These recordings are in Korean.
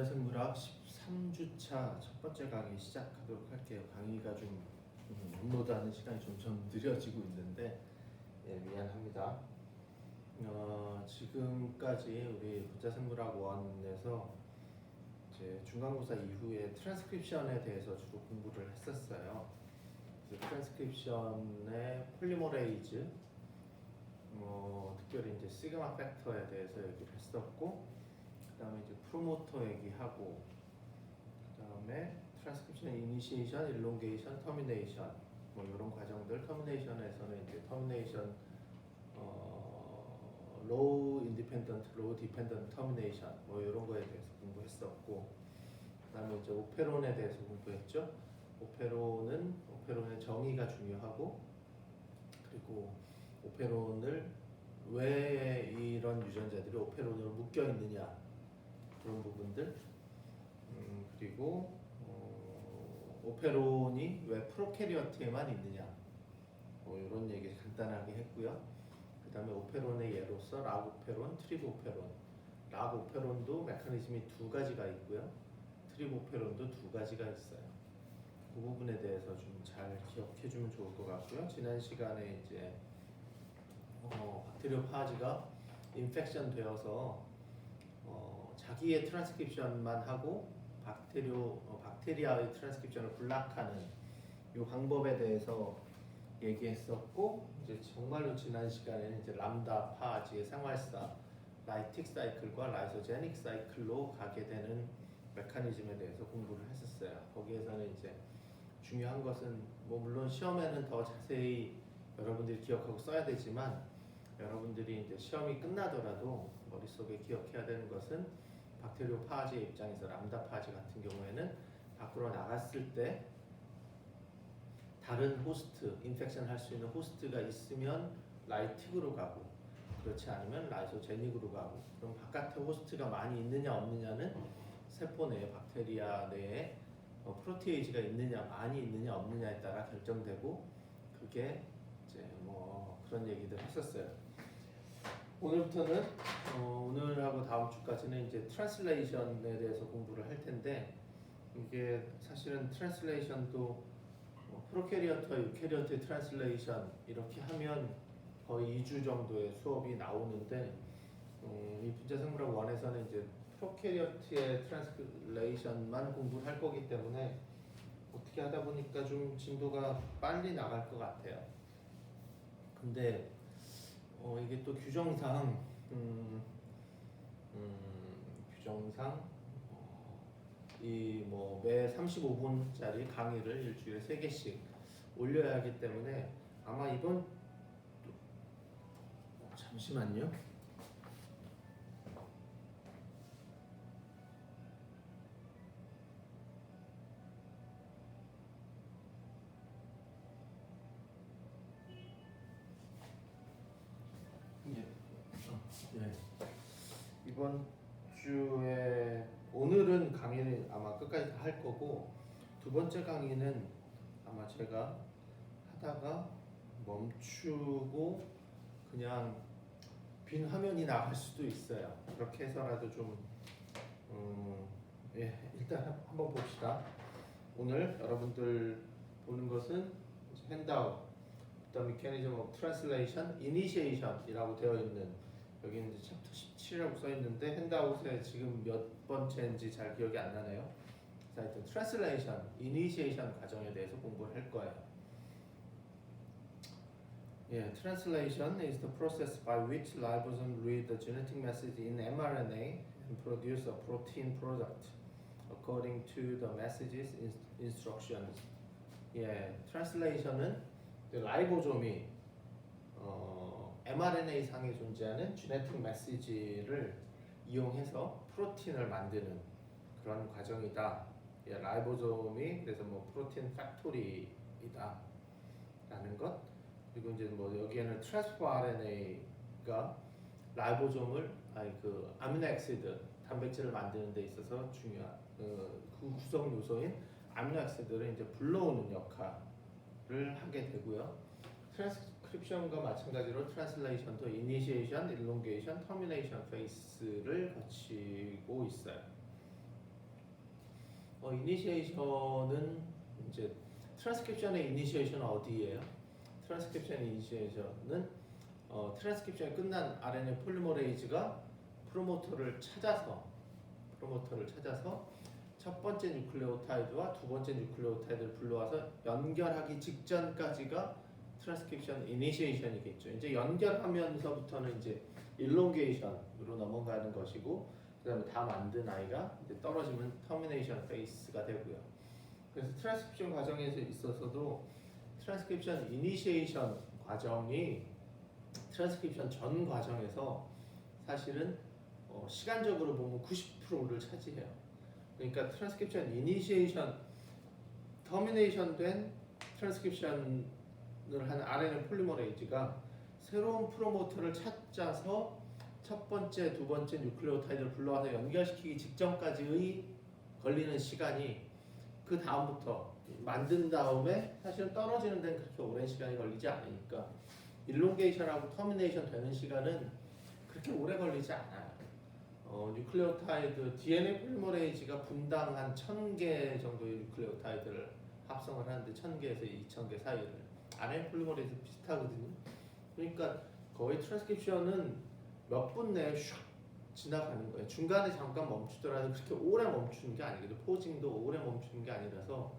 분자생물학 13주차 첫 번째 강의 시작하도록 할게요. 강의가 좀 업로드하는 시간이 좀 느려지고 있는데 미안합니다. 지금까지 우리 분자생물학 1에서 이제 중간고사 이후에 트랜스크립션에 대해서 주로 공부를 했었어요. 그래서 트랜스크립션의 폴리머레이즈, 특별히 이제 시그마 팩터에 대해서 얘기를 했었고, 그 다음에 이제 프로모터 얘기하고, 그 다음에 트랜스크립션 이니시에이션, 일롱게이션, 터미네이션 뭐 이런 과정들. 터미네이션에서는 이제 터미네이션 로우 인디펜던트, 로우 디펜던트 터미네이션 뭐 이런 거에 대해서 공부했었고, 그 다음에 이제 오페론에 대해서 공부했죠. 오페론의 정의가 중요하고, 그리고 오페론을 왜 이런 유전자들이 오페론으로 묶여 있느냐 그런 부분들, 그리고 오페론이 왜 프로캐리어트에만 있느냐 뭐 이런 얘기 간단하게 했고요. 그 다음에 오페론의 예로서 락오페론, 트립오페론. 락오페론도 메커니즘이 두 가지가 있고요. 트립오페론도 두 가지가 있어요. 그 부분에 대해서 좀 잘 기억해주면 좋을 것 같고요. 지난 시간에 이제 박테리오 파지가 인펙션 되어서 자기의 트랜스크립션만 하고 박테리아의 트랜스크립션을 블락하는 이 방법에 대해서 얘기했었고, 이제 정말로 지난 시간에는 이제 람다 파지의 생활사 라이틱 사이클과 라이소제닉 사이클로 가게 되는 메커니즘에 대해서 공부를 했었어요. 거기에서는 이제 중요한 것은 뭐 물론 시험에는 더 자세히 여러분들이 기억하고 써야 되지만, 여러분들이 이제 시험이 끝나더라도 머릿속에 기억해야 되는 것은 박테리오 파지의 입장에서 람다 파지 같은 경우에는 밖으로 나갔을 때 다른 호스트, 인펙션 할 수 있는 호스트가 있으면 라이틱으로 가고, 그렇지 않으면 라이소제닉으로 가고, 그럼 바깥에 호스트가 많이 있느냐 없느냐는 세포 내에, 박테리아 내에 프로티에이지가 있느냐, 많이 있느냐 없느냐에 따라 결정되고, 그게 이제 뭐 그런 얘기들 했었어요. 오늘부터는 오늘하고 다음 주까지는 이제 트랜슬레이션에 대해서 공부를 할 텐데, 이게 사실은 트랜슬레이션도 프로캐리어트와 유캐리어트의 트랜슬레이션 이렇게 하면 거의 2주 정도의 수업이 나오는데, 이 분자생물학 1에서는 이제 프로캐리어트의 트랜슬레이션만 공부를 할 거기 때문에 어떻게 하다 보니까 좀 진도가 빨리 나갈 것 같아요. 근데 이게 또 규정상 이 뭐 매 35분짜리 강의를 일주일에 3개씩 올려야 하기 때문에 아마 이번 잠시만요. 예. 이번 주에 오늘은 강의를 아마 끝까지 다 할 거고, 두 번째 강의는 아마 제가 하다가 멈추고 그냥 빈 화면이 나갈 수도 있어요. 그렇게 해서라도 좀 일단 한번 봅시다. 오늘 여러분들 보는 것은 핸드아웃, 그다음에 Mechanism of Translation, Initiation이라고 되어 있는, 여기는 이제 챕터 17이라고 써 있는데 핸드아웃에 지금 몇 번째인지 잘 기억이 안 나네요. 그래서 하여튼 Translation, Initiation 과정에 대해서 공부를 할 거예요. Translation is the process by which ribosome read the genetic message in mRNA and produce a protein product according to the message's instructions. Translation은 라이보솜이 mRNA 상에 존재하는 genetic message를 이용해서 프로틴을 만드는 그런 과정이다. 라이보솜이 그래서 뭐 프로틴 팩토리이다 라는 것. 그리고 이제 뭐 여기에는 트랜스포 RNA가 라이보솜을 아미노액시드 단백질을 만드는 데 있어서 중요한 그 구성 요소인 아미노액시드를 이제 불러오는 역할을 하게 되고요. 트랜스크립션과 마찬가지로 트랜슬레이션도 이니시에이션, 일롱게이션, 터미네이션 페이스를 거치고 있어요. 이니시에이션은 이제 트랜스크립션의 이니시에이션은 어디예요? 트랜스크립션의 이니시에이션은 트랜스크립션이 끝난 RNA 폴리머레이즈가 프로모터를 찾아서 첫 번째 뉴클레오타이드와 두 번째 뉴클레오타이드를 불러와서 연결하기 직전까지가 트랜스크립션 이니시에이션이겠죠. 이제 연결하면서부터는 이제 일롱게이션으로 넘어가는 것이고, 그다음에 다 만든 아이가 이제 떨어지면 터미네이션 페이스가 되고요. 그래서 트랜스크립션 과정에서 있어서도 트랜스크립션 이니시에이션 과정이 트랜스크립션 전 과정에서 사실은 시간적으로 보면 90%를 차지해요. 그러니까 트랜스크립션 이니시에이션, 터미네이션 된 트랜스크립션을 하는 RNA 폴리머레이즈가 새로운 프로모터를 찾아서 첫 번째, 두 번째 뉴클레오타이드를 불러와서 연결시키기 직전까지의 걸리는 시간이 그 다음부터 만든 다음에 사실은 떨어지는 데는 그렇게 오랜 시간이 걸리지 않으니까 일롱게이션하고 터미네이션 되는 시간은 그렇게 오래 걸리지 않아요. 뉴클레오타이드 DNA 폴리머레이즈가 분당 한 1000개 정도의 뉴클레오타이드를 합성을 하는데 1000개에서 2000개 사이를 RNA 폴리머레이즈 비슷하거든요. 그러니까 거의 트랜스크립션은 몇 분 내에 슉 지나가는 거예요. 중간에 잠깐 멈추더라도 그렇게 오래 멈추는 게 아니거든요. 포징도 오래 멈추는 게 아니라서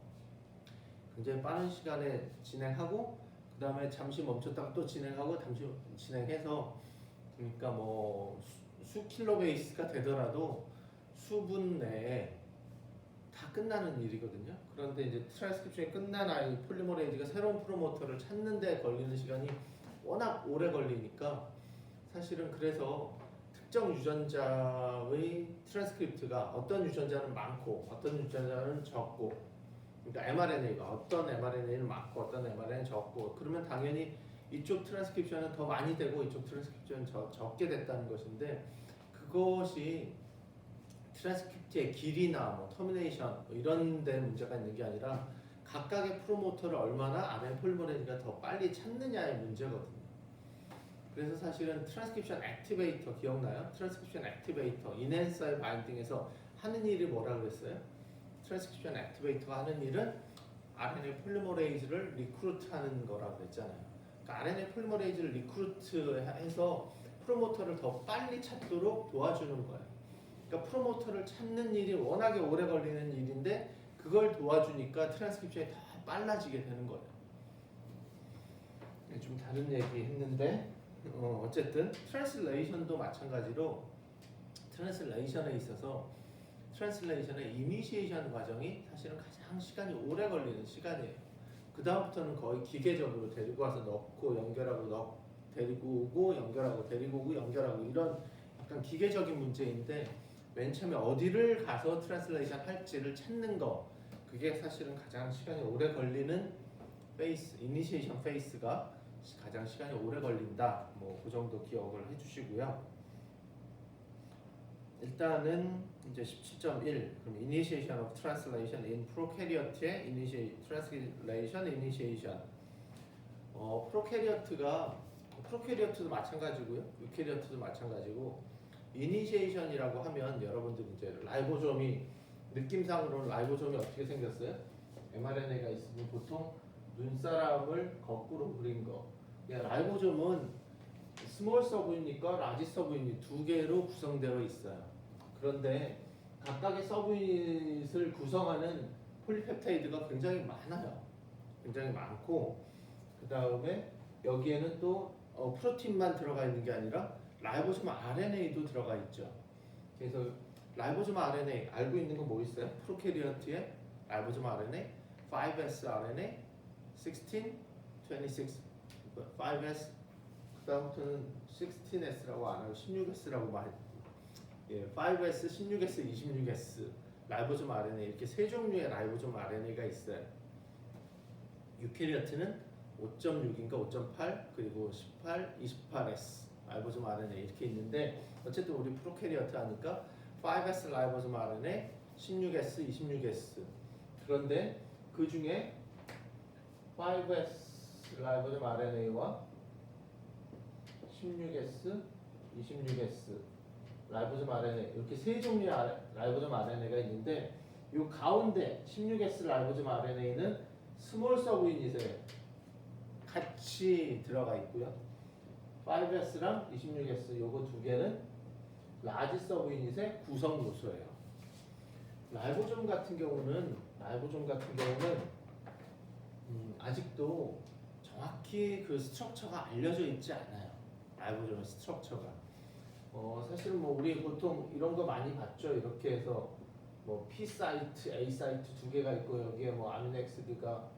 굉장히 빠른 시간에 진행하고 그 다음에 잠시 멈췄다가 또 진행하고 잠시 진행해서, 그러니까 뭐 수 킬로베이스가 되더라도 수분 내에 다 끝나는 일이거든요. 그런데 이제 트랜스크립션이 끝난 아이 폴리머레이즈가 새로운 프로모터를 찾는 데 걸리는 시간이 워낙 오래 걸리니까 사실은 그래서 특정 유전자의 트랜스크립트가 어떤 유전자는 많고 어떤 유전자는 적고, 그러니까 mRNA가 어떤 mRNA는 많고 어떤 mRNA는 적고, 그러면 당연히 이쪽 트랜스크립션은 더 많이 되고 이쪽 트랜스크립션은 적게 됐다는 것인데, 그것이 트랜스크립트의 길이나 뭐 터미네이션 뭐 이런 데 문제가 있는 게 아니라 각각의 프로모터를 얼마나 RNA 폴리머레이즈가 더 빨리 찾느냐의 문제거든요. 그래서 사실은 트랜스크립션 액티베이터 기억나요? 트랜스크립션 액티베이터 인핸서의 바인딩에서 하는 일이 뭐라 그랬어요? 트랜스크립션 액티베이터가 하는 일은 RNA 폴리머레이즈를 리크루트하는 거라고 그랬잖아요. 그러니까 RNA 폴리머레이즈를 리크루트해서 프로모터를 더 빨리 찾도록 도와주는 거예요. 그러니까 프로모터를 찾는 일이 워낙에 오래 걸리는 일인데 그걸 도와주니까 트랜스크립션이 더 빨라지게 되는 거예요. 좀 다른 얘기 했는데 어쨌든 트랜슬레이션도 마찬가지로 트랜슬레이션에 있어서 트랜슬레이션의 이니시에이션 과정이 사실은 가장 시간이 오래 걸리는 시간이에요. 그 다음부터는 거의 기계적으로 데리고 와서 넣고 연결하고 데리고 오고 연결하고 데리고 오고 연결하고 이런 약간 기계적인 문제인데, 맨 처음에 어디를 가서 트랜슬레이션 할지를 찾는 거, 그게 사실은 가장 시간이 오래 걸리는 페이스, 이니시에이션 페이스가 가장 시간이 오래 걸린다. 뭐 그 정도 기억을 해주시고요. 일단은 이제 17.1 그럼 Initiation of Translation in Prokaryote의 Translation Initiation. 프로캐리어트도 마찬가지고요. 유캐리어트도 마찬가지고, 이니시에이션이라고 하면 여러분들 이제 라이보솜이 느낌상으로는 라이보솜이 어떻게 생겼어요? mRNA가 있으면 보통 눈사람을 거꾸로 그린 거. 라이보솜은 스몰 서브유닛과 라지 서브유닛 두 개로 구성되어 있어요. 그런데 각각의 서브유닛을 구성하는 폴리펩타이드가 굉장히 많아요. 굉장히 많고, 그 다음에 여기에는 또 프로틴만 들어가 있는 게 아니라 라이보솜 RNA도 들어가 있죠. 그래서 라이보솜 RNA 알고 있는 거 뭐 있어요? 프로캐리어트의 라이보솜 RNA, 5S RNA, 16, 26, 5S, 그 다음부터는 16S라고 안 하고 16S라고 말해요. 5S, 16S, 26S, 라이보솜 RNA 이렇게 세 종류의 라이보솜 RNA가 있어요. 유캐리어트는 5.6인가 5.8 그리고 18, 28S 라이보솜 RNA 이렇게 있는데, 어쨌든 우리 프로캐리어트 하니까 5S 라이보솜 RNA, 16S, 26S. 그런데 그 중에 5S 라이보솜 RNA와 16S, 26S 라이보솜 RNA 이렇게 세 종류의 라이보솜 RNA가 있는데, 이 가운데 16S 라이보즘 RNA는 스몰 서브유닛에 같이 들어가 있고요. 5S랑 26S 요거 두 개는 라지 서브유닛의 구성 요소예요. 라이보좀 같은 경우는 아직도 정확히 그 스트럭처가 알려져 있지 않아요. 라이보좀의 스트럭처가. 사실 뭐 우리 보통 이런 거 많이 봤죠. 이렇게 해서 뭐 P 사이트, A 사이트 두 개가 있고 여기에 뭐 아미노엑시드가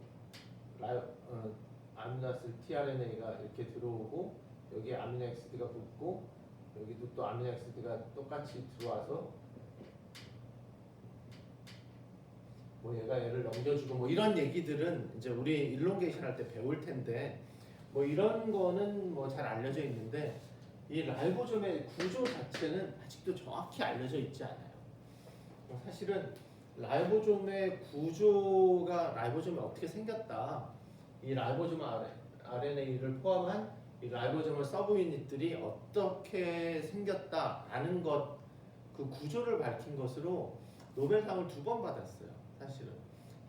아미노아시드 tRNA가 이렇게 들어오고 여기에 아미노엑시드가 붙고 여기도 또 아미노엑시드가 똑같이 들어와서 뭐 얘가 얘를 넘겨주고 뭐 이런 얘기들은 이제 우리 일롱게이션 할 때 배울 텐데 뭐 이런 거는 뭐 잘 알려져 있는데 이 라이보좀의 구조 자체는 아직도 정확히 알려져 있지 않아요. 사실은 라이보좀의 구조가 라이보좀이 어떻게 생겼다. 이 라이보좀 RNA를 포함한 이 라이보좀의 서브 유닛들이 어떻게 생겼다라는 것, 그 구조를 밝힌 것으로 노벨상을 2번 받았어요. 사실은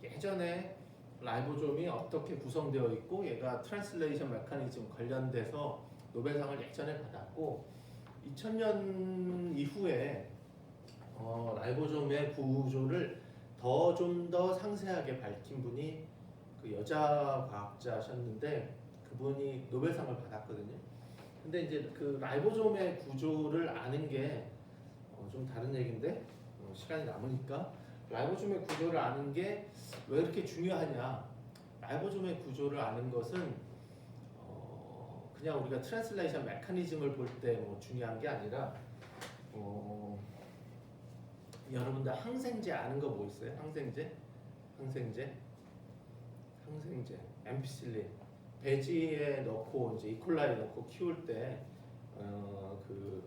예전에 라이보좀이 어떻게 구성되어 있고 얘가 트랜슬레이션 메커니즘 관련돼서 노벨상을 예전에 받았고 2000년 이후에 라이보좀의 구조를 좀 더 상세하게 밝힌 분이 그 여자 과학자셨는데 그분이 노벨상을 받았거든요. 근데 이제 그 라이보좀의 구조를 아는 게 좀 다른 얘기인데 시간이 남으니까 라이보좀의 구조를 아는 게 왜 이렇게 중요하냐? 라이보좀의 구조를 아는 것은 그냥 우리가 트랜슬레이션 메커니즘을 볼 때 뭐 중요한 게 아니라 여러분들 항생제 아는 거 뭐 있어요? 항생제, 앰피실린 배지에 넣고 이제 이콜라이 넣고 키울 때 그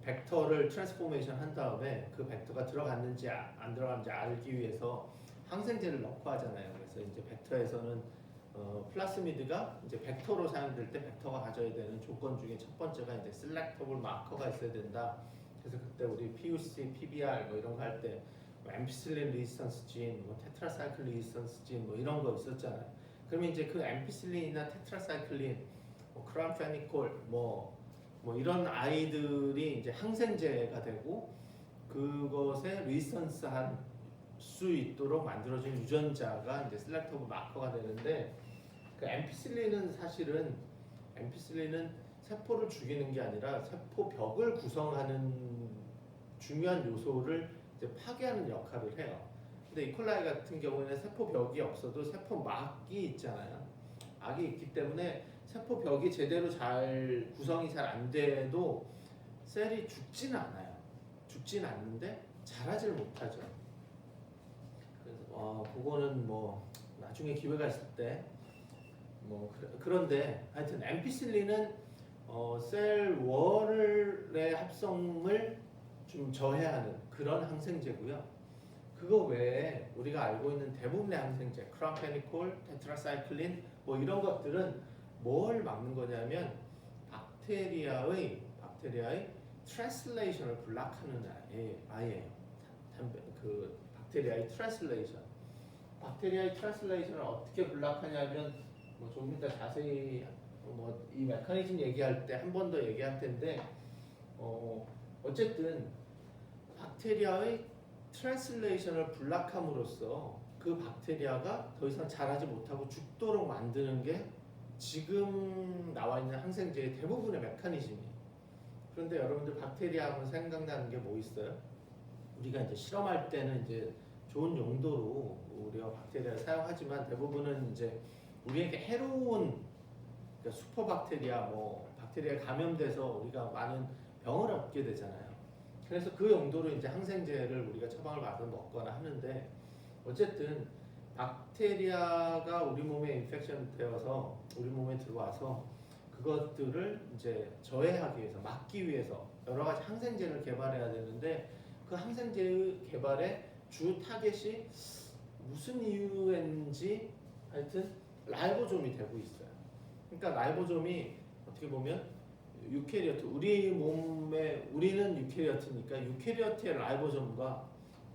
벡터를 트랜스포메이션 한 다음에 그 벡터가 들어갔는지 안 들어갔는지 알기 위해서 항생제를 넣고 하잖아요. 그래서 이제 벡터에서는 플라스미드가 이제 벡터로 사용될 때 벡터가 가져야 되는 조건 중에 첫 번째가 이제 셀렉터블 마커가 있어야 된다. 그래서 그때 우리 PUC, PBR 뭐 이런 거 할 때 앰피실린 리지스턴스 진, 뭐 테트라사이클 리지스턴스 진 뭐 이런 거 있었잖아요. 그러면 이제 그 앰피실린이나 테트라사이클린, 뭐 크람페니콜 뭐 이런 아이들이 이제 항생제가 되고 그것에 리지스턴스한 수 있도록 만들어진 유전자가 이제 셀렉터블 마커가 되는데 그 앰피실린은 사실은 세포를 죽이는 게 아니라 세포 벽을 구성하는 중요한 요소를 이제 파괴하는 역할을 해요. 근데 이콜라이 같은 경우에는 세포 벽이 없어도 세포 막이 있잖아요. 막이 있기 때문에 세포 벽이 제대로 잘 구성이 잘 안 돼도 셀이 죽지는 않아요. 죽진 않는데 자라질 못하죠. 그래서 그거는 뭐 나중에 기회가 있을 때 뭐 그런데 하여튼 앰피실린은 셀 월의 합성을 좀 저해하는 그런 항생제고요. 그거 외에 우리가 알고 있는 대부분의 항생제, 크람페니콜, 테트라사이클린 뭐 이런 것들은 뭘 막는 거냐면 박테리아의 트랜슬레이션을 블락하는 아예요. 그 박테리아의 트랜슬레이션을 어떻게 블락하냐면 뭐 좀 이따 자세히 뭐 이 메커니즘 얘기할 때 한 번 더 얘기할 텐데 어쨌든 박테리아의 트랜슬레이션을 블락함으로써 그 박테리아가 더 이상 자라지 못하고 죽도록 만드는 게 지금 나와 있는 항생제의 대부분의 메커니즘이에요. 그런데 여러분들 박테리아 하면 생각나는 게 뭐 있어요? 우리가 이제 실험할 때는 이제 좋은 용도로 우리가 박테리아를 사용하지만 대부분은 이제 우리에게 해로운 그러니까 슈퍼박테리아 뭐 박테리아에 감염돼서 우리가 많은 병을 얻게 되잖아요. 그래서 그 용도로 이제 항생제를 우리가 처방을 받아 먹거나 하는데 어쨌든 박테리아가 우리 몸에 인펙션 되어서 우리 몸에 들어와서 그것들을 이제 저해하기 위해서 막기 위해서 여러 가지 항생제를 개발해야 되는데 그 항생제의 개발의 주 타겟이 무슨 이유인지 하여튼 라이보좀이 되고 있어요. 그러니까 라이보좀이 어떻게 보면 유캐리오트 우리는 유캐리오트니까 유캐리오트의 라이보좀과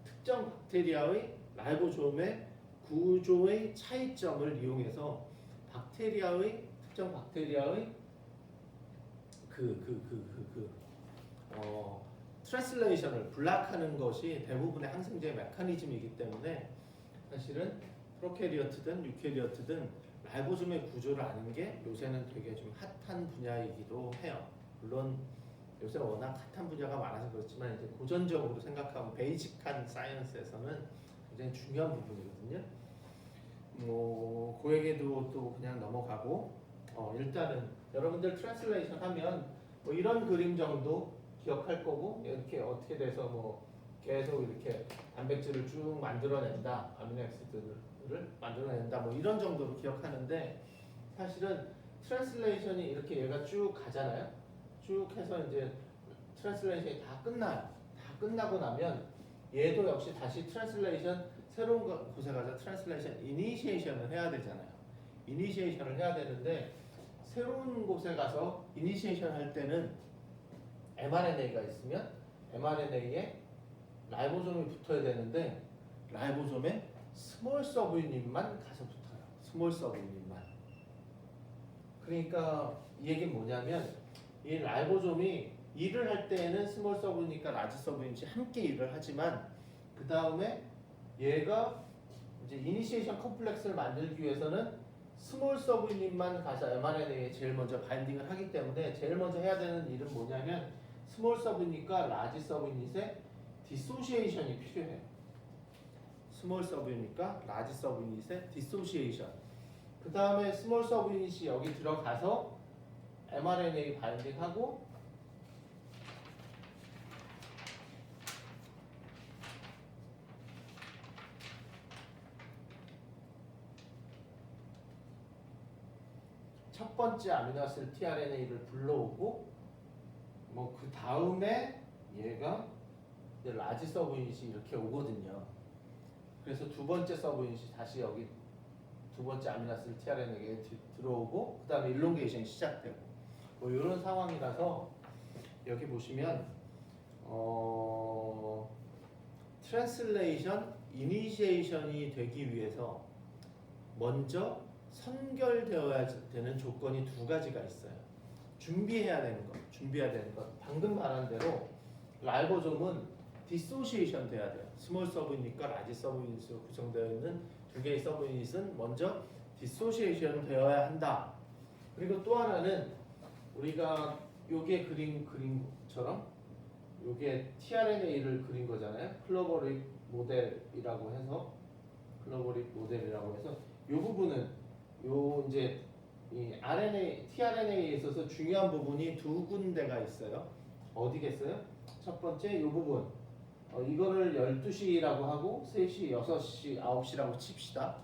특정 박테리아의 라이보솜의 구조의 차이점을 이용해서 특정 박테리아의 트랜슬레이션을 블락하는 것이 대부분의 항생제 메커니즘이기 때문에 사실은 프로캐리어트든 유캐리어트든 라이보솜의 구조를 아는 게 요새는 되게 좀 핫한 분야이기도 해요. 물론 요새 워낙 핫한 분야가 많아서 그렇지만 이제 고전적으로 생각하면 베이직한 사이언스에서는 굉장히 중요한 부분이거든요. 그 얘기도 또 그냥 넘어가고 일단은 여러분들 트랜슬레이션 하면 뭐 이런 그림 정도 기억할 거고 이렇게 어떻게 돼서 뭐 계속 이렇게 단백질을 쭉 만들어낸다 아미노액시드를 만들어낸다 뭐 이런 정도로 기억하는데 사실은 트랜슬레이션이 이렇게 얘가 쭉 가잖아요. 쭉 해서 이제 트랜슬레이션이 다 끝나요. 다 끝나고 나면 얘도 역시 다시 트랜슬레이션 새로운 곳에 가서 트랜슬레이션 이니시에이션을 해야 되잖아요. 이니시에이션을 해야 되는데 새로운 곳에 가서 이니시에이션 할 때는 mRNA가 있으면 mRNA에 라이보솜이 붙어야 되는데 라이보솜에 스몰 서브유닛만 가서 붙어요. 스몰 서브유닛만. 그러니까 이 얘기는 뭐냐면 이 라이보솜이 일을 할 때에는 스몰 서브유닛과 라지 서브유닛이 함께 일을 하지만 그 다음에 얘가 이제 이니시에이션 컴플렉스를 만들기 위해서는 스몰 서브유닛만 가서 mRNA에 제일 먼저 바인딩을 하기 때문에 제일 먼저 해야 되는 일은 뭐냐면 스몰 서브유닛과 라지 서브유닛의 디소시에이션이 필요해요. 스몰 서브유닛과 라지 서브유닛의 디소시에이션. 그 다음에 스몰 서브유닛이 여기 들어가서 mRNA 바인딩하고 첫 번째 아미노아시드 tRNA를 불러오고 뭐 그 다음에 얘가 이제 라지 서브유닛이 이렇게 오거든요. 그래서 두 번째 서브유닛이 다시 여기 두 번째 아미노아시드 tRNA에 들어오고 그 다음에 일롱게이션이 시작되고 뭐 이런 상황이라서 여기 보시면 트랜슬레이션 이니시에이션이 되기 위해서 먼저 선결되어야 되는 조건이 두 가지가 있어요. 준비해야 되는 것. 방금 말한 대로 라이보솜은 디소시에이션 돼야 돼요. 스몰 서브유닛과 라지 서브유닛으로 구성되어 있는 두 개의 서브유닛은 먼저 디소시에이션 되어야 한다. 그리고 또 하나는 우리가 요게 그린 그림처럼 요게 tRNA를 그린 거잖아요. 클로버릭 모델이라고 해서 요 부분은 요 이제 이 tRNA에 있어서 중요한 부분이 두 군데가 있어요. 어디겠어요? 첫 번째 이 부분. 이거를 12시라고 하고 3시, 6시, 9시라고 칩시다.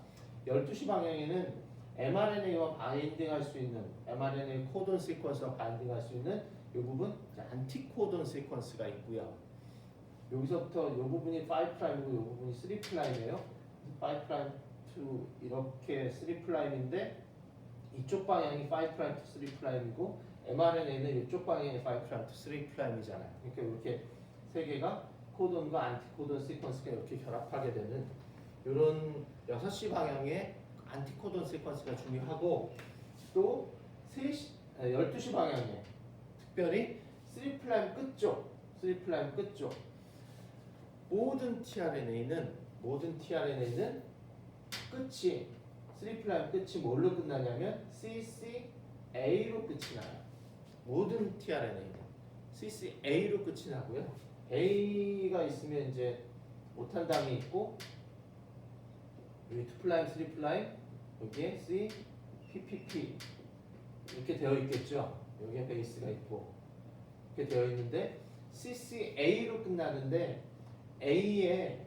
12시 방향에는 mRNA와 바인딩할 수 있는 mRNA 코돈 시퀀스와 바인딩할 수 있는 이 부분 안티코돈 시퀀스가 있고요. 여기서부터 이 부분이 5'이고 이 부분이 3'이에요. 5' to 이렇게 3'인데 이쪽 방향이 5' to 3'이고 mRNA는 이쪽 방향이 5' to 3'이잖아요. 그러니까 이렇게 세 개가 코돈과 안티코돈 시퀀스가 이렇게 결합하게 되는 이런 6시 방향의 안티코돈 시퀀스가 중요하고 또 12시 방향에 특별히 3' 끝쪽 모든 tRNA는 끝이 3' 끝이 뭘로 끝나냐면 CCA로 끝이 나요. 모든 tRNA는 CCA로 끝이 나고요. A가 있으면 이제 오탄당이 있고 여기 2', 3' 여기에 C, PPP 이렇게 되어 있겠죠. 여기에 베이스가 있고 이렇게 되어 있는데 CCA로 끝나는데 A는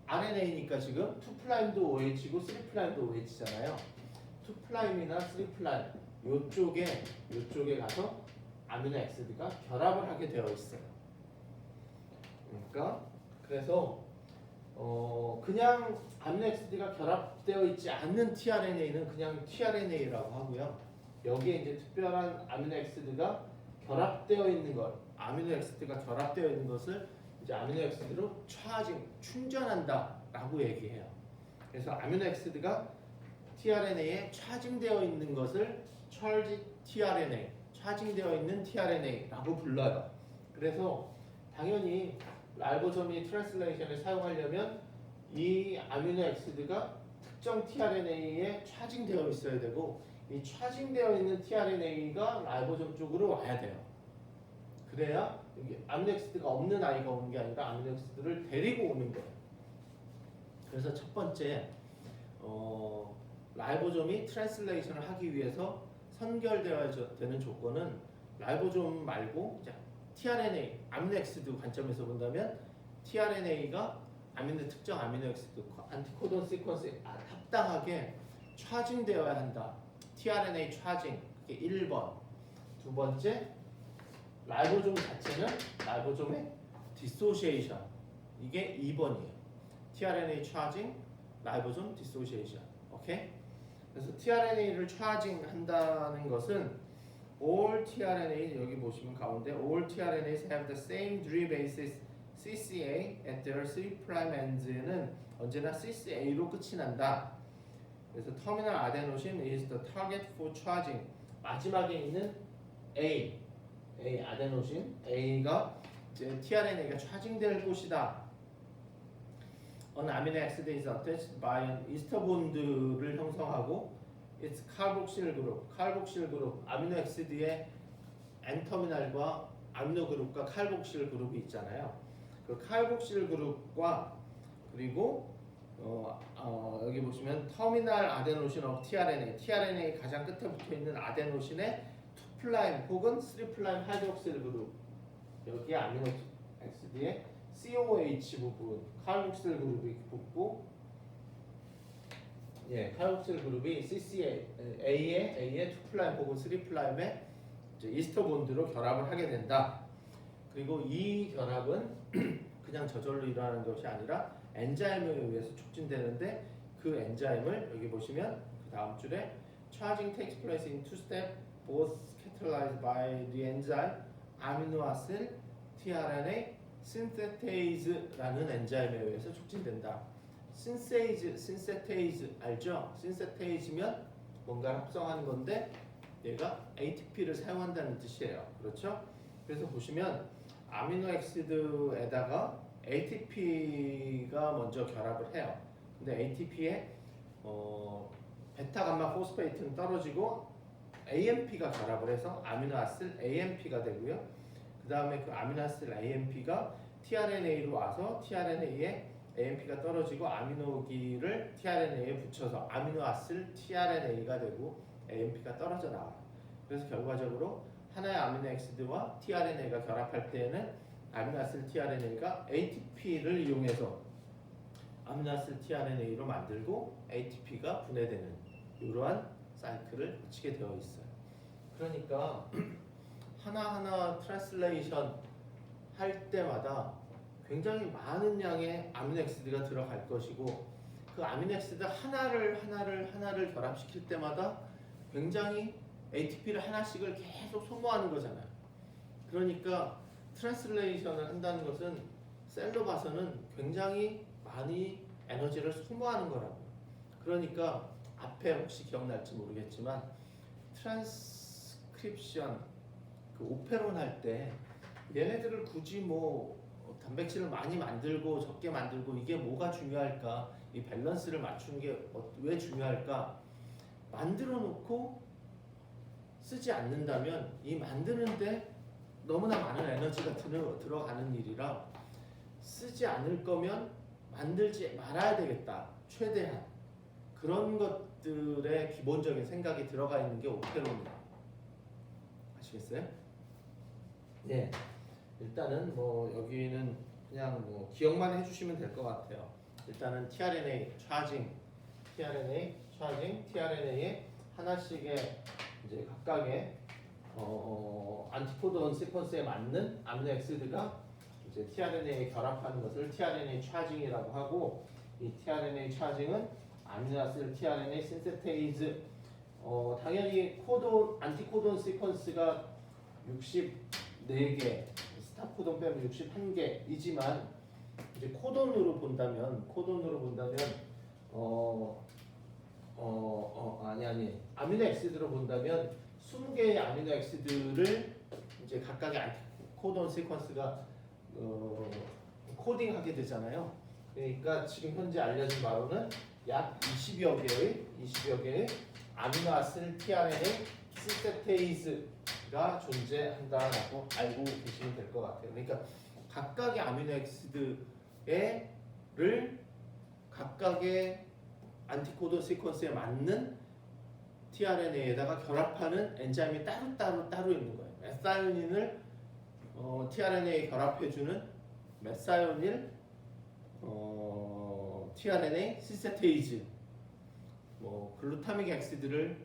RNA니까 지금 2'도 OH고 3'도 OH잖아요. 2'이나 3' 요쪽에 가서 아미노액시드가 결합을 하게 되어 있어요. 그러니까 그래서 그냥 아미노액시드가 결합되어 있지 않는 tRNA는 그냥 tRNA라고 하고요. 여기에 이제 특별한 아미노액시드가 결합되어 있는 것, 아미노액시드가 결합되어 있는 것을 이제 아미노액시드로 차징 충전한다라고 얘기해요. 그래서 아미노액시드가 tRNA에 차징되어 있는 것을 charged tRNA, 차징되어 있는 tRNA라고 불러요. 그래서 당연히 라이보소미 트랜슬레이션을 사용하려면 이 아미노액시드가 특정 tRNA에 차징되어 있어야 되고 이 차징되어 있는 tRNA가 라이보솜 쪽으로 와야 돼요. 그래야 여기 아미노액시드가 없는 아이가 오는 게 아니라 아미노액시드를 데리고 오는 거예요. 그래서 첫 번째 라이보솜이 트랜슬레이션을 하기 위해서 선결되어야 되는 조건은 라이보솜 말고 tRNA, 아미노액시드 관점에서 본다면 tRNA가 특정 아미노액시드 안티코돈 시퀀스에 합당하게 차징되어야 한다. tRNA 차징, 그게 1번. 두 번째, 라이보솜 자체는 라이보솜의 디소시에이션, 이게 2번이에요. tRNA 차징, 라이보솜 디소시에이션. 오케이? 그래서 tRNA를 차징한다는 것은 all tRNA, 여기 보시면 가운데 all tRNAs have the same Dre basis CCA at their 3' ends는 언제나 CCA로 끝이 난다. 그래서 terminal adenosine is the target for charging. 마지막에 있는 A 아데노신 A가 이제 tRNA가 차징될 곳이다. An amino acid is attached by an ester bond를 형성하고 its carboxyl 그룹 아미노 액시드의 N 터미널과 아미노 그룹과 칼복실 그룹이 있잖아요. 그 칼복실 그룹과 그리고 여기 보시면 터미널 아데노신 of tRNA 가장 끝에 붙어 있는 아데노신의 2' 혹은 3' 하이드록실 그룹, 여기 아미노 액시드의 COH 부분 칼복실 그룹이 붙고, 칼복실 그룹이 CCA의 2' 혹은 3'의 이스터 본드로 결합을 하게 된다. 그리고 이 결합은 그냥 저절로 일어나는 것이 아니라 엔자임에 의해서 촉진되는데, 그 엔자임을 여기 보시면 그 다음 줄에 charging takes place in two steps both catalyzed by the enzyme amino acid tRNA synthetase라는 엔자임에 의해서 촉진된다. synthetase 알죠? synthetase면 뭔가 합성하는 건데 얘가 ATP를 사용한다는 뜻이에요. 그렇죠? 그래서 보시면 아미노액시드에다가 ATP가 먼저 결합을 해요. 근데 ATP에 베타 감마 포스페이트는 떨어지고 AMP가 결합을 해서 아미노아실 AMP가 되고요. 그 다음에 그 아미노아실 AMP가 tRNA로 와서 tRNA에 AMP가 떨어지고 아미노기를 tRNA에 붙여서 아미노아실 tRNA가 되고 AMP가 떨어져 나와요. 그래서 결과적으로 하나의 아미노액시드와 tRNA가 결합할 때에는 아미노아실 tRNA가 ATP를 이용해서 아미노아실 tRNA로 만들고 ATP가 분해되는 이러한 사이클을 거치게 되어 있어요. 그러니까 하나하나 트랜슬레이션 할 때마다 굉장히 많은 양의 아미노액시드가 들어갈 것이고, 그 아미노액시드 하나를 결합시킬 때마다 굉장히 ATP를 하나씩을 계속 소모하는 거잖아요. 그러니까 트랜슬레이션을 한다는 것은 셀로 봐서는 굉장히 많이 에너지를 소모하는 거라고요. 그러니까 앞에 혹시 기억날지 모르겠지만 트랜스크립션 그 오페론 할 때 얘네들을 굳이 뭐 단백질을 많이 만들고 적게 만들고 이게 뭐가 중요할까? 이 밸런스를 맞추는 게 왜 중요할까? 만들어 놓고 쓰지 않는다면 이 만드는데 너무나 많은 에너지가 들어가는 일이라 쓰지 않을 거면 만들지 말아야 되겠다. 최대한 그런 것들의 기본적인 생각이 들어가 있는 게 오페론이에요. 아시겠어요? 네. 일단은 뭐 여기는 그냥 뭐 기억만 해주시면 될 것 같아요. 일단은 tRNA 차징, tRNA에 하나씩의 이제 각각의 안티코돈 시퀀스에 맞는 아미노액시드가 이제 tRNA에 결합하는 것을 tRNA 차징이라고 하고, 이 tRNA 차징은 아미노아시드 tRNA 신세테이즈 당연히 안티코돈 시퀀스가 64개 스탑 코돈 빼면 61개이지만 이제 코돈으로 본다면 아니 아미노 엑시드로 본다면 20개의 아미노 엑시드를 이제 각각의 안티코돈 시퀀스가 코딩하게 되잖아요. 그러니까 지금 현재 알려진 바로는 약 20여 개의 아미노 아시드 tRNA 신세테이즈가 존재한다라고 알고 계시면 될 것 같아요. 그러니까 각각의 아미노 엑시드를 각각의 안티코돈 시퀀스에 맞는 tRNA에다가 결합하는 엔자임이 따로 있는 거예요. 메사이온을 tRNA에 결합해주는 메사이오닐 tRNA 신세테이즈, 뭐 글루타믹 엑시드를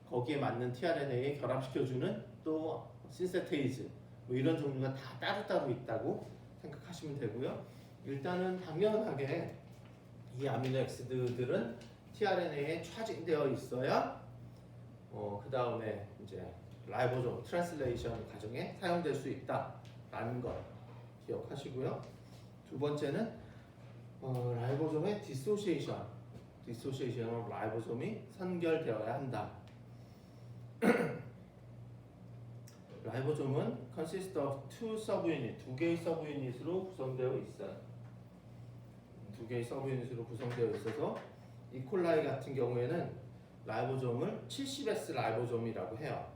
거기에 맞는 tRNA에 결합시켜주는 또 신세테이즈, 뭐 이런 종류가 다 따로 있다고 생각하시면 되고요. 일단은 당연하게 이 아미노 엑시드들은 tRNA에 차징되어 있어야 그 다음에 이제 라이보솜 트랜슬레이션 과정에 사용될 수 있다라는 걸 기억하시고요. 두 번째는 라이보솜의 디소시에이션으로 라이보솜이 선결되어야 한다. 라이보솜은 consist of two subunit, 두 개의 서브유닛으로 구성되어 있어요. 두 개의 서브유닛으로 구성되어 있어서 이콜라이 같은 경우에는 라이보솜을 70S 라이보솜이라고 해요.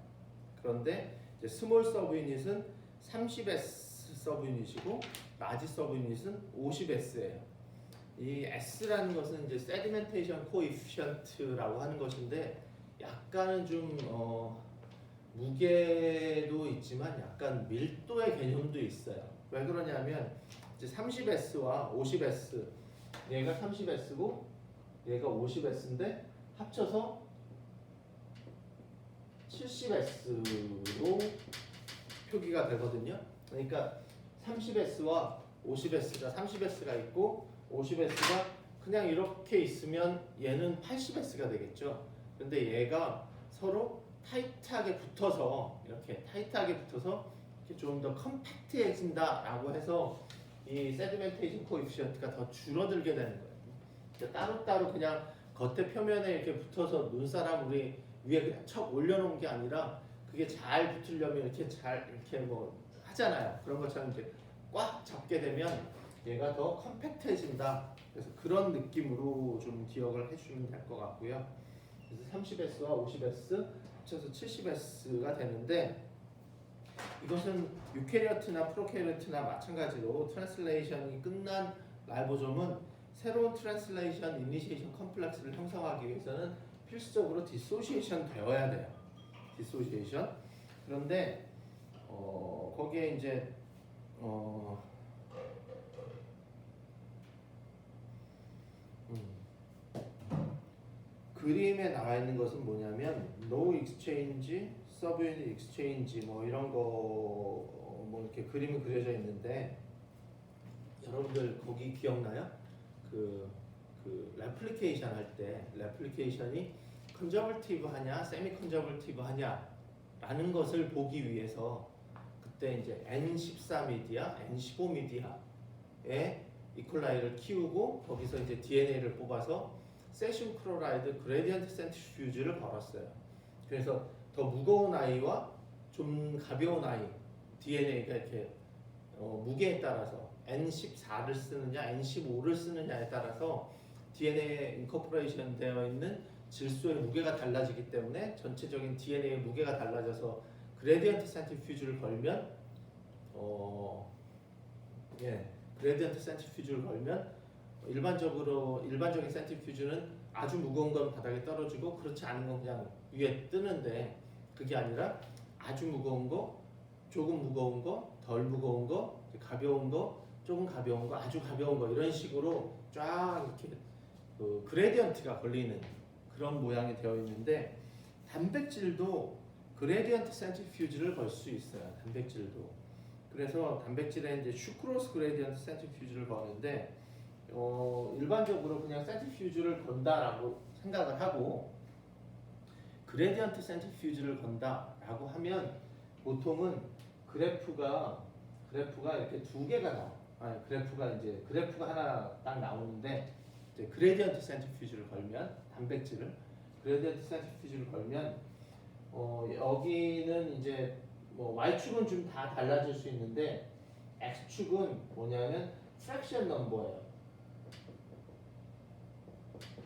그런데 이제 스몰 서브유닛은 30S 서브유닛이고 라지 서브유닛은 50S예요. 이 S라는 것은 이제 세디멘테이션 코이피션트라고 하는 것인데 약간은 좀 무게도 있지만 약간 밀도의 개념도 있어요. 왜 그러냐면 이제 30S와 50S, 얘가 30S고 얘가 50S인데 합쳐서 70S로 표기가 되거든요. 그러니까 30S와 50S가 30S가 있고 50S가 그냥 이렇게 있으면 얘는 80S가 되겠죠. 근데 얘가 서로 타이트하게 붙어서 이렇게 좀 더 컴팩트해진다라고 해서 이 세디멘테이션 코에피션트가 더 줄어들게 되는 거예요. 그러니까 따로 그냥 겉에 표면에 이렇게 붙어서 눈사람 우리 위에 그냥 척 올려놓은 게 아니라 그게 잘 붙으려면 이렇게 뭐 하잖아요. 그런 것처럼 이제 꽉 잡게 되면 얘가 더 컴팩트해진다. 그래서 그런 느낌으로 좀 기억을 해주시면 될 것 같고요. 그래서 30S와 50S 합쳐서 70S가 되는데 이것은 유캐리어트나 프로캐리어트나 마찬가지로 트랜슬레이션이 끝난 라이보솜은 새로운 트랜슬레이션 이니시에이션 컴플렉스를 형성하기 위해서는 필수적으로 디소시에이션 되어야 돼요. 디소시에이션. 그런데 거기에 이제 그림에 나와 있는 것은 뭐냐면 no exchange, subunit exchange 뭐 이런 거 뭐 이렇게 그림이 그려져 있는데 여러분들 거기 기억나요? 그 레플리케이션 할 때 레플리케이션이 컨저버티브 하냐, 세미 컨저버티브 하냐라는 것을 보기 위해서 그때 이제 N14 미디아, N15 미디아에 이콜라이를 키우고 거기서 이제 DNA를 뽑아서 세슘 클로라이드 그레디언트 센트리퓨즈를 걸었어요. 그래서 더 무거운 아이와 좀 가벼운 아이 DNA가 이렇게 무게에 따라서 N14를 쓰느냐 N15를 쓰느냐에 따라서 DNA에 인코퍼레이션 되어 있는 질소의 무게가 달라지기 때문에 전체적인 DNA의 무게가 달라져서 그레디언트 센트리퓨즈를 걸면 그레디언트 센트리퓨즈를 걸면 일반적인 센트리퓨즈는 아주 무거운 건 바닥에 떨어지고 그렇지 않은 건 그냥 위에 뜨는데 그게 아니라 아주 무거운 거, 조금 무거운 거, 덜 무거운 거, 가벼운 거, 조금 가벼운 거, 아주 가벼운 거 이런 식으로 쫙 이렇게 그레디언트가 걸리는 그런 모양이 되어 있는데 단백질도 그레디언트 센트리퓨즈를 걸 수 있어요. 단백질도. 그래서 단백질에 이제 슈크로스 그레디언트 센트리퓨즈를 거는데 일반적으로 그냥 센트리퓨즈를 건다라고 생각을 하고 그레디언트 센트리퓨즈를 건다라고 하면 보통은 그래프가 그래프가 이렇게 두 개가 나와. 아니 그래프가 하나 딱 나오는데 이제 그레디언트 센트리퓨즈를 걸면 단백질을 그레디언트 센트리퓨즈를 걸면 여기는 이제 뭐 y축은 좀 다 달라질 수 있는데 x축은 뭐냐면 프랙션 넘버예요.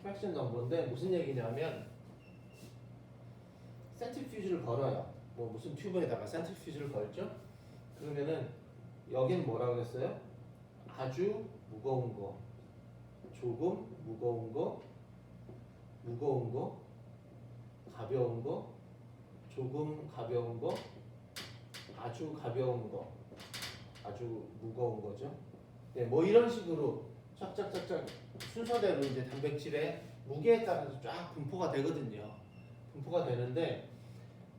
프랙션 넘버인데 무슨 얘기냐면 센트리퓨즈를 걸어요. 뭐 무슨 튜브에다가 센트리퓨즈를 걸죠? 그러면은 여긴 뭐라고 했어요? 아주 무거운 거, 조금 무거운 거, 무거운 거, 가벼운 거, 조금 가벼운 거, 아주 가벼운 거, 아주 무거운 거죠. 네, 뭐 이런 식으로 쫙쫙쫙쫙 순서대로 이제 단백질의 무게에 따라서 쫙 분포가 되거든요. 분포가 되는데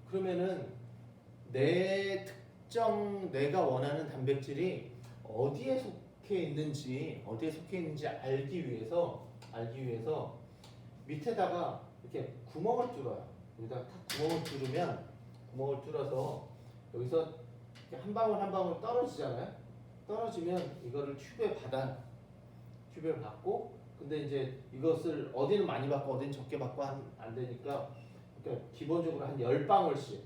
그러면은 내가 원하는 단백질이 어디에 속해 있는지 알기 위해서 밑에다가 이렇게 구멍을 뚫어요. 여기다가 탁 구멍을 뚫어서 여기서 한 방울 한 방울 떨어지잖아요. 떨어지면 이거를 튜브에 받고 근데 이제 이것을 어디는 많이 받고 어디는 적게 받고 안 되니까 그러니까 기본적으로 한 10방울씩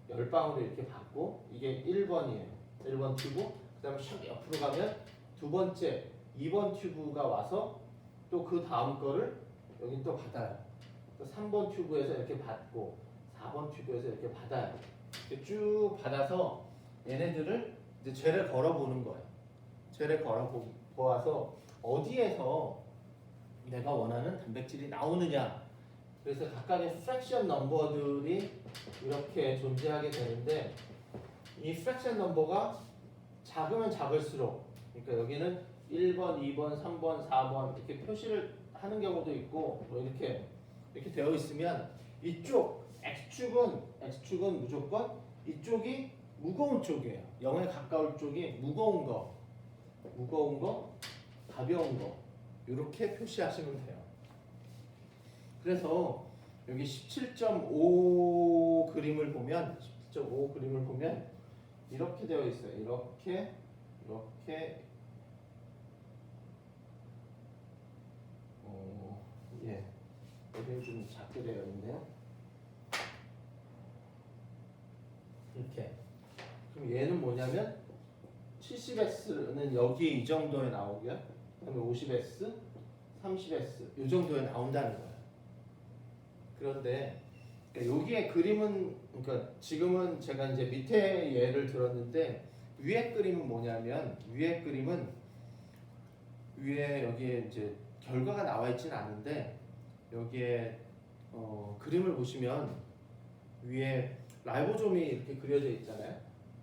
10방울을 이렇게 받고 이게 1번이에요. 1번 튜브. 그다음에 샥 옆으로 가면 두 번째 2번 튜브가 와서 또 그 다음 거를 여기 또 받아요. 또 3번 튜브에서 이렇게 받고 4번 튜브에서 이렇게 받아요. 이렇게 쭉 받아서 얘네들을 이제 쟤를 걸어보는 거예요. 쟤를 걸어보아서 어디에서 내가 원하는 단백질이 나오느냐. 그래서 각각의 프랙션 넘버들이 이렇게 존재하게 되는데 이 프랙션 넘버가 작으면 작을수록 그러니까 여기는 1번, 2번, 3번, 4번 이렇게 표시를 하는 경우도 있고 뭐 이렇게 되어 있으면 이쪽 X축은 무조건 이쪽이 무거운 쪽이에요. 0에 가까울 쪽이 무거운 거, 가벼운 거 이렇게 표시하시면 돼요. 그래서 여기 17.5 그림을 보면 이렇게 되어 있어요. 이렇게 여기 좀 작게 되어 있는데요. 이렇게. 그럼 얘는 뭐냐면 70S는 여기 이 정도에 나오고요. 그다음에 50S, 30S 이 정도에 나온다는 거예요. 그런데 여기에 그림은 그러니까 지금은 제가 이제 밑에 예를 들었는데 위에 그림은 뭐냐면 위에 여기에 이제 결과가 나와 있지는 않은데 여기에 그림을 보시면 위에 라이보솜이 이렇게 그려져 있잖아요.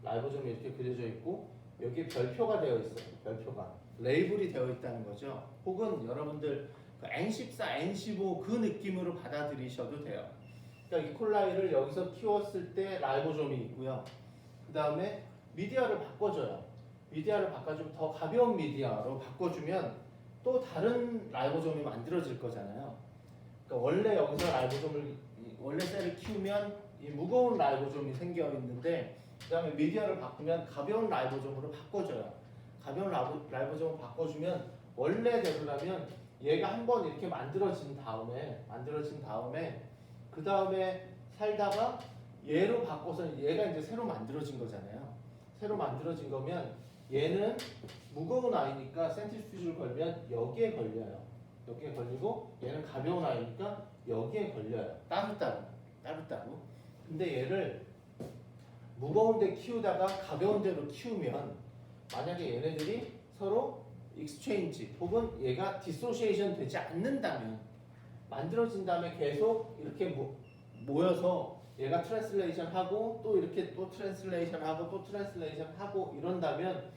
라이보솜이 이렇게 그려져 있고 여기에 별표가 되어 있어요. 별표가 레이블이 되어 있다는 거죠. 혹은 여러분들 N14, N15 그 느낌으로 받아들이셔도 돼요. 그러니까 이콜라이를 여기서 키웠을 때 라이보솜이 있고요. 그 다음에 미디어를 바꿔줘요. 미디어를 바꿔주면 더 가벼운 미디어로 바꿔주면 또 다른 라이보솜이 만들어질 거잖아요. 그러니까 원래 여기서 원래 셀을 키우면 이 무거운 라이보솜이 생겨 있는데 그 다음에 미디어를 바꾸면 가벼운 라이보솜으로 바꿔줘요. 가벼운 라이보솜을 바꿔주면 원래대로라면 얘가 한번 이렇게 만들어진 다음에 그 다음에 살다가 얘로 바꿔서 얘가 이제 새로 만들어진 거잖아요. 새로 만들어진 거면 얘는 무거운 아이니까 센트리퓨즈를 걸면 여기에 걸려요. 여기에 걸리고 얘는 가벼운 아이니까 여기에 걸려요. 따로따로. 근데 얘를 무거운 데 키우다가 가벼운 데로 키우면 만약에 얘네들이 서로 익스체인지 혹은 얘가 디소시에이션 되지 않는다면 만들어진 다음에 계속 이렇게 모여서 얘가 트랜슬레이션 하고 또 이렇게 또 트랜슬레이션 하고 이런다면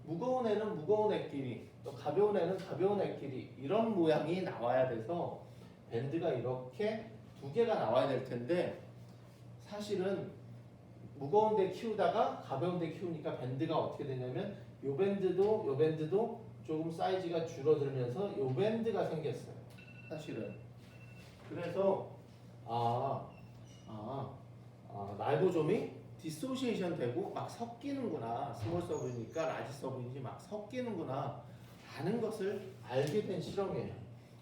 무거운 애는 무거운 애끼리 또 가벼운 애는 가벼운 애끼리 이런 모양이 나와야 돼서 밴드가 이렇게 두 개가 나와야 될 텐데 사실은 무거운 데 키우다가 가벼운 데 키우니까 밴드가 어떻게 되냐면 요 밴드도 조금 사이즈가 줄어들면서 요 밴드가 생겼어요. 사실은. 그래서 라이보솜이 디소시에이션 되고 막 섞이는구나. 스몰 서브이니까 라지 서브이니 막 섞이는구나 라는 것을 알게 된 실험이에요.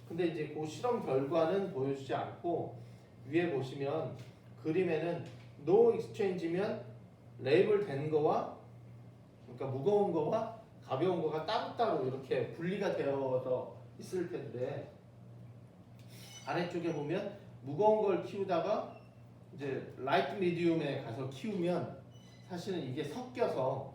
근데 이제 그 실험 결과는 보여주지 않고 위에 보시면 그림에는 no exchange면 레이블 된 거와 그러니까 무거운 거와 가벼운 거가 따로따로 이렇게 분리가 되어서 있을 텐데 아래쪽에 보면 무거운 걸 키우다가 이제 라이트 미디움에 가서 키우면 사실은 이게 섞여서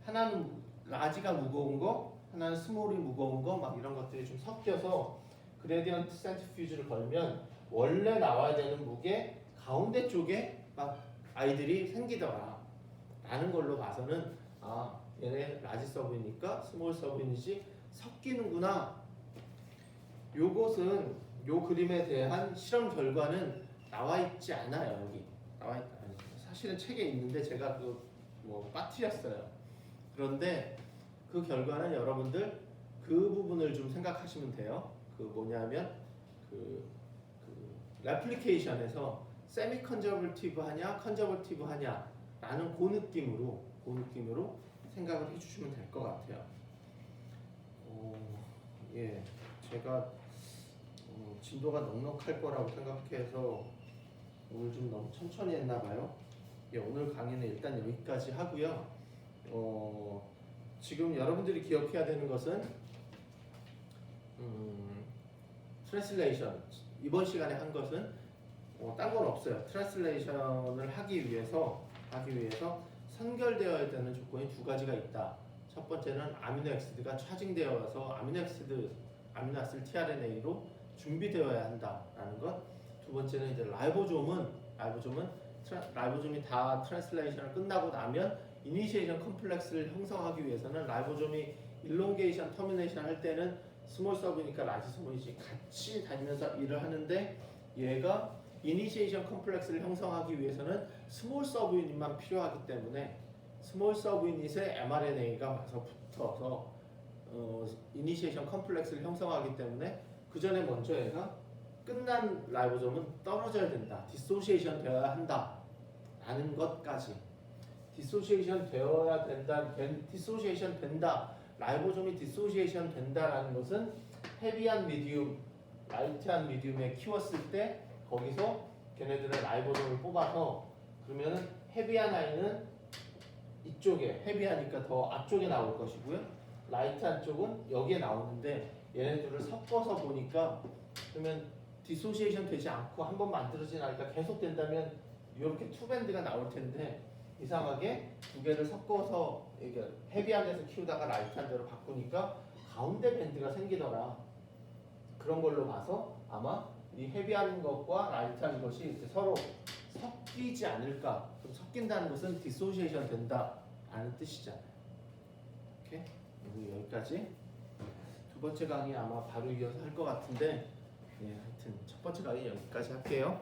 하나는 라지가 무거운 거, 하나는 스몰이 무거운 거 막 이런 것들이 좀 섞여서 그레디언트 센트리퓨지를 걸면 원래 나와야 되는 무게 가운데 쪽에 막 아이들이 생기더라 라는 걸로 봐서는 아 얘네 라지 서브이니까 스몰 서브이니지 섞이는구나. 요것은 요 그림에 대한 실험 결과는 나와 있지 않아요. 여기 나와 있다. 사실은 책에 있는데 제가 뭐 빠뜨렸어요. 그런데 그 결과는 여러분들 그 부분을 좀 생각하시면 돼요. 그 뭐냐면 그 레플리케이션에서 세미 컨저버티브 하냐 컨저버티브 하냐라는 그 느낌으로 생각을 해주시면 될 것 같아요. 예, 제가 진도가 넉넉할 거라고 생각해서 오늘 좀 너무 천천히 했나 봐요. 예, 오늘 강의는 일단 여기까지 하고요. 지금 여러분들이 기억해야 되는 것은 트랜슬레이션 이번 시간에 한 것은 딴 건 없어요. 트랜슬레이션을 하기 위해서 선결되어야 되는 조건이 두 가지가 있다. 첫 번째는 아미노액시드가 차징되어서 아미노아시드 tRNA로 준비되어야 한다라는 것. 두 번째는 이제 라이보솜이 다 트랜슬레이션을 끝나고 나면 이니시에이션 컴플렉스를 형성하기 위해서는 라이보솜이 일롱게이션 터미네이션 할 때는 스몰 서브니까 라지 서브이지 같이 다니면서 일을 하는데 얘가 이니시에이션 컴플렉스를 형성하기 위해서는 스몰 서브유닛만 필요하기 때문에 스몰 서브유닛에 mRNA가 와서 붙어서 이니시에이션 컴플렉스를 형성하기 때문에 그 전에 먼저 얘가 끝난 라이보솜은 떨어져야 된다. 디소시에이션 되어야 한다. 라는 것까지. 디소시에이션 되어야 된다. 디소시에이션 된다. 라이보솜이 디소시에이션 된다라는 것은 헤비한 미디움, 라이트한 미디움에 키웠을 때 거기서 걔네들은 라이보솜을 뽑아서 그러면은 헤비한 아이는 이쪽에 헤비하니까 더 앞쪽에 나올 것이고요. 라이트한 쪽은 여기에 나오는데 얘네들을 섞어서 보니까 그러면 디소시에이션 되지 않고 한번 만들어진 아이가 계속 된다면 이렇게 투밴드가 나올 텐데 이상하게 두 개를 섞어서 이게 헤비한 데서 키우다가 라이트한 데로 바꾸니까 가운데 밴드가 생기더라. 그런 걸로 봐서 아마 이 헤비한 것과 라이트한 것이 이제 서로 섞이지 않을까. 그럼 섞인다는 것은 디소시에이션 된다라는 뜻이잖아요. 오케이? 여기까지. 두 번째 강의 아마 바로 이어서 할 것 같은데, 예, 하여튼 첫 번째 강의 여기까지 할게요.